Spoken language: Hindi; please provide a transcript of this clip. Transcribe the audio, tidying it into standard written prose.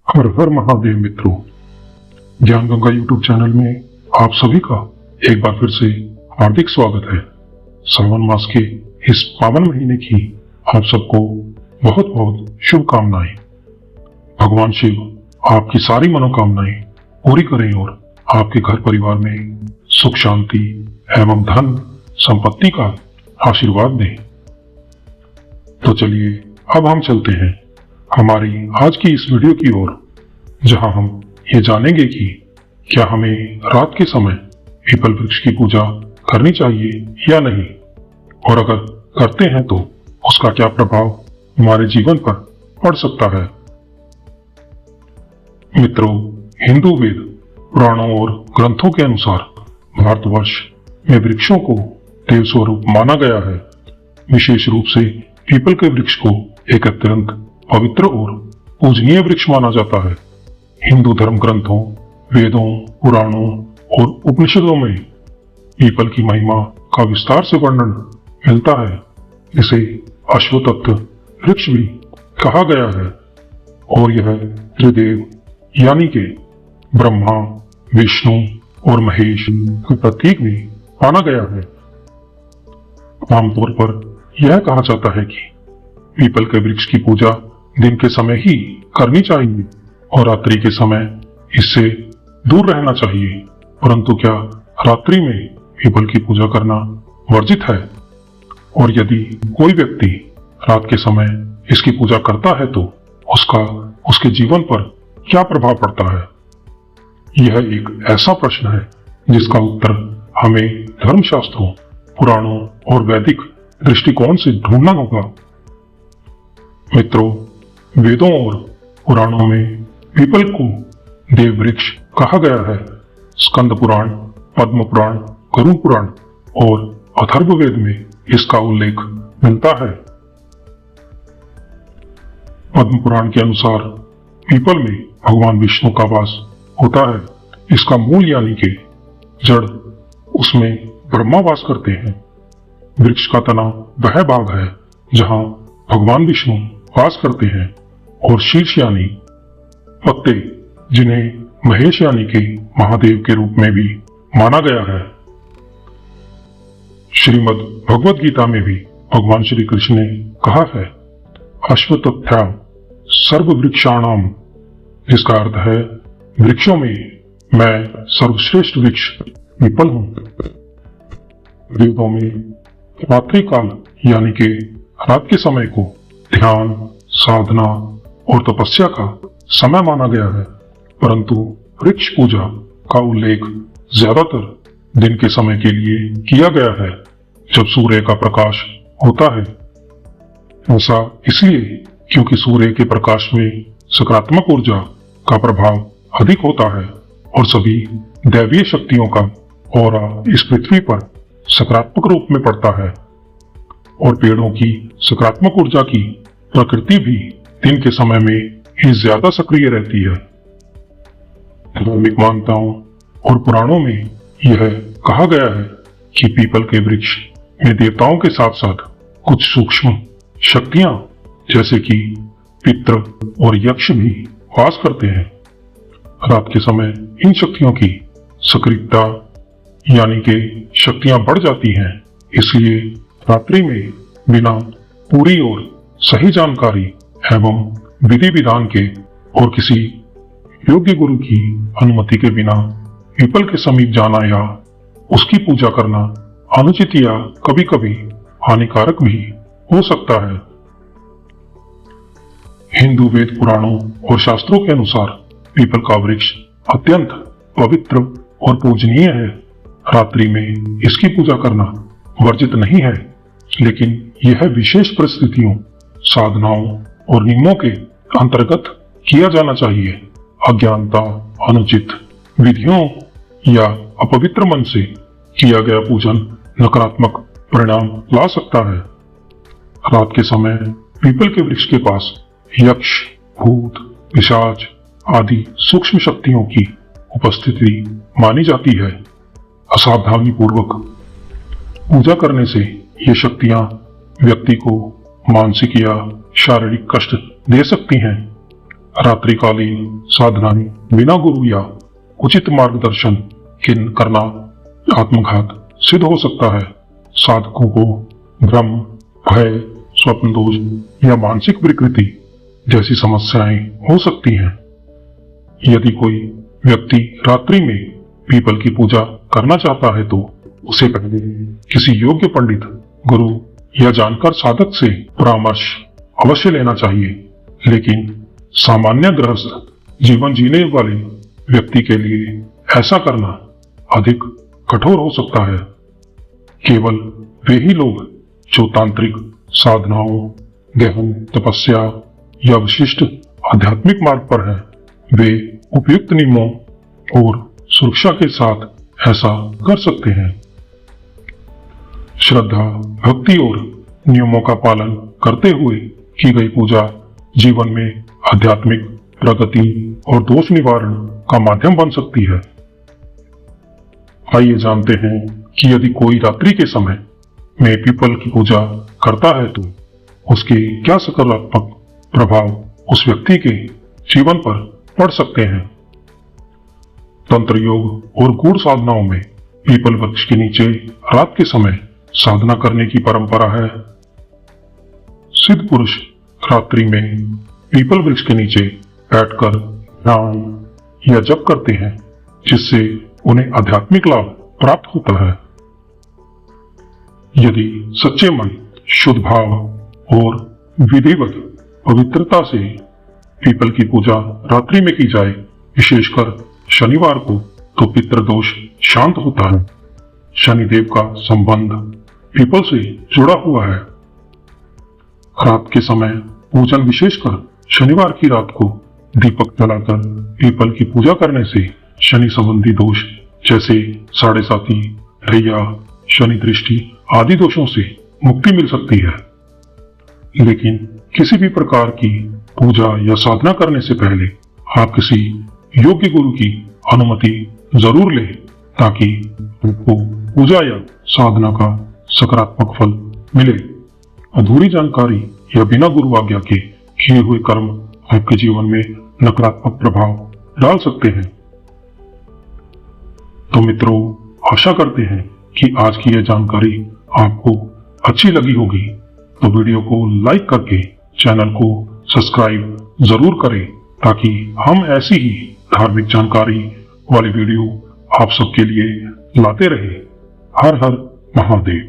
हर हर महादेव मित्रों, ज्ञान गंगा यूट्यूब चैनल में आप सभी का एक बार फिर से हार्दिक स्वागत है। सावन मास के इस पावन महीने की आप सबको बहुत बहुत शुभकामनाएं। भगवान शिव आपकी सारी मनोकामनाएं पूरी करें और आपके घर परिवार में सुख शांति एवं धन संपत्ति का आशीर्वाद दें। तो चलिए अब हम चलते हैं हमारी आज की इस वीडियो की ओर, जहां हम ये जानेंगे कि क्या हमें रात के समय पीपल वृक्ष की पूजा करनी चाहिए या नहीं, और अगर करते हैं तो उसका क्या प्रभाव हमारे जीवन पर पड़ सकता है। मित्रों, हिंदू वेद पुराणों और ग्रंथों के अनुसार भारतवर्ष में वृक्षों को देव स्वरूप माना गया है। विशेष रूप से पीपल के वृक्ष को एक अत्यंत पवित्र और पूजनीय वृक्ष माना जाता है। हिंदू धर्म ग्रंथों, वेदों, पुराणों और उपनिषदों में पीपल की महिमा का विस्तार से वर्णन मिलता है। इसे अश्वत्थ वृक्ष भी कहा गया है और यह त्रिदेव यानी कि ब्रह्मा, विष्णु और महेश के प्रतीक भी माना गया है। आमतौर पर यह कहा जाता है कि पीपल के वृक्ष की पूजा दिन के समय ही करनी चाहिए और रात्रि के समय इससे दूर रहना चाहिए। परंतु क्या रात्रि में पीपल की पूजा करना वर्जित है? और यदि कोई व्यक्ति रात के समय इसकी पूजा करता है तो उसके जीवन पर क्या प्रभाव पड़ता है? यह एक ऐसा प्रश्न है जिसका उत्तर हमें धर्मशास्त्रों, पुराणों और वैदिक दृष्टिकोण से ढूंढना होगा। मित्रों, वेदों और पुराणों में पीपल को देव वृक्ष कहा गया है। स्कंद पुराण, पद्म पुराण, गरुड़ पुराण और अथर्ववेद में इसका उल्लेख मिलता है। पद्म पुराण के अनुसार पीपल में भगवान विष्णु का वास होता है। इसका मूल यानी कि जड़, उसमें ब्रह्मा वास करते हैं। वृक्ष का तना वह भाग है जहां भगवान विष्णु वास करते हैं और शीर्ष यानी पत्ते, जिन्हें महेश यानी कि महादेव के रूप में भी माना गया है। श्रीमद् भगवद गीता में भी भगवान श्री कृष्ण ने कहा है, अश्वत्थाम सर्व वृक्षाणाम, जिसका अर्थ है वृक्षों में मैं सर्वश्रेष्ठ वृक्ष पीपल हूं। वेदों में रात्रि काल यानी कि रात के समय को ध्यान, साधना और तपस्या का समय माना गया है, परंतु वृक्ष पूजा का उल्लेख ज्यादातर दिन के समय के लिए किया गया है, जब सूर्य का प्रकाश होता है। ऐसा इसलिए क्योंकि सूर्य के प्रकाश में सकारात्मक ऊर्जा का प्रभाव अधिक होता है और सभी दैवीय शक्तियों का ऑरा इस पृथ्वी पर सकारात्मक रूप में पड़ता है। और पेड़ों की सकारात्मक ऊर्जा की प्रकृति भी दिन के समय में ही ज्यादा सक्रिय रहती है। धार्मिक मान्यताओं और पुराणों में यह कहा गया है कि पीपल के वृक्ष में देवताओं के साथ साथ कुछ सूक्ष्म शक्तियां जैसे कि पितृ और यक्ष भी वास करते हैं। रात के समय इन शक्तियों की सक्रियता यानी कि शक्तियां बढ़ जाती हैं। इसलिए रात्रि में बिना पूरी और सही जानकारी एवं विधि विधान के और किसी योग्य गुरु की अनुमति के बिना पीपल के समीप जाना या उसकी पूजा करना अनुचित या कभी कभी हानिकारक भी हो सकता है। हिंदू वेद पुराणों और शास्त्रों के अनुसार पीपल का वृक्ष अत्यंत पवित्र और पूजनीय है। रात्रि में इसकी पूजा करना वर्जित नहीं है, लेकिन यह विशेष परिस्थितियों, साधनाओं और नियमों के अंतर्गत किया जाना चाहिए। अज्ञानता, अनुचित विधियों या अपवित्र मन से किया गया पूजन नकारात्मक परिणाम ला सकता है। रात के समय पीपल के वृक्ष के पास यक्ष, भूत, पिशाच आदि सूक्ष्म शक्तियों की उपस्थिति मानी जाती है। असावधानी पूर्वक पूजा करने से ये शक्तियां व्यक्ति को मानसिक या शारीरिक कष्ट दे सकती हैं। रात्रिकालीन साधनाएं बिना गुरु या उचित मार्गदर्शन के करना आत्मघात सिद्ध हो सकता है। साधकों को भ्रम, भय, स्वप्न दोष या मानसिक विकृति जैसी समस्याएं हो सकती हैं। यदि कोई व्यक्ति रात्रि में पीपल की पूजा करना चाहता है तो उसे पहले किसी योग्य पंडित, गुरु या जानकार साधक से परामर्श अवश्य लेना चाहिए। लेकिन सामान्य गृहस्थ जीवन जीने वाले व्यक्ति के लिए ऐसा करना अधिक कठोर हो सकता है। केवल वे ही लोग जो तांत्रिक साधनाओं, गहन तपस्या या विशिष्ट आध्यात्मिक मार्ग पर हैं, वे उपयुक्त नियमों और सुरक्षा के साथ ऐसा कर सकते हैं। श्रद्धा, भक्ति और नियमों का पालन करते हुए की गई पूजा जीवन में आध्यात्मिक प्रगति और दोष निवारण का माध्यम बन सकती है। आइए जानते हैं कि यदि कोई रात्रि के समय में पीपल की पूजा करता है तो उसके क्या सकारात्मक प्रभाव उस व्यक्ति के जीवन पर पड़ सकते हैं। तंत्र योग और गूढ़ साधनाओं में पीपल वृक्ष के नीचे रात के समय साधना करने की परंपरा है। सिद्ध पुरुष रात्रि में पीपल वृक्ष के नीचे बैठकर ध्यान या जप करते हैं, जिससे उन्हें आध्यात्मिक लाभ प्राप्त होता है। यदि सच्चे मन, शुद्ध भाव और विधिवत पवित्रता से पीपल की पूजा रात्रि में की जाए, विशेषकर शनिवार को, तो पितृदोष शांत होता है। शनिदेव का संबंध पीपल से जुड़ा हुआ है। रात के समय पूजन, विशेषकर शनिवार की रात को दीपक जलाकर पीपल की पूजा करने से शनि संबंधी दोष जैसे साढ़े साती, ढैया, शनि दृष्टि आदि दोषों से मुक्ति मिल सकती है। लेकिन किसी भी प्रकार की पूजा या साधना करने से पहले आप किसी योग्य गुरु की अनुमति जरूर लें, ताकि आपको पूजा या साधना का सकारात्मक फल मिले। अधूरी जानकारी या बिना गुरु आज्ञा के किए हुए कर्म आपके जीवन में नकारात्मक प्रभाव डाल सकते हैं। तो मित्रों, आशा करते हैं कि आज की यह जानकारी आपको अच्छी लगी होगी। तो वीडियो को लाइक करके चैनल को सब्सक्राइब जरूर करें, ताकि हम ऐसी ही धार्मिक जानकारी वाली वीडियो आप सबके लिए लाते रहे। हर हर महादेव।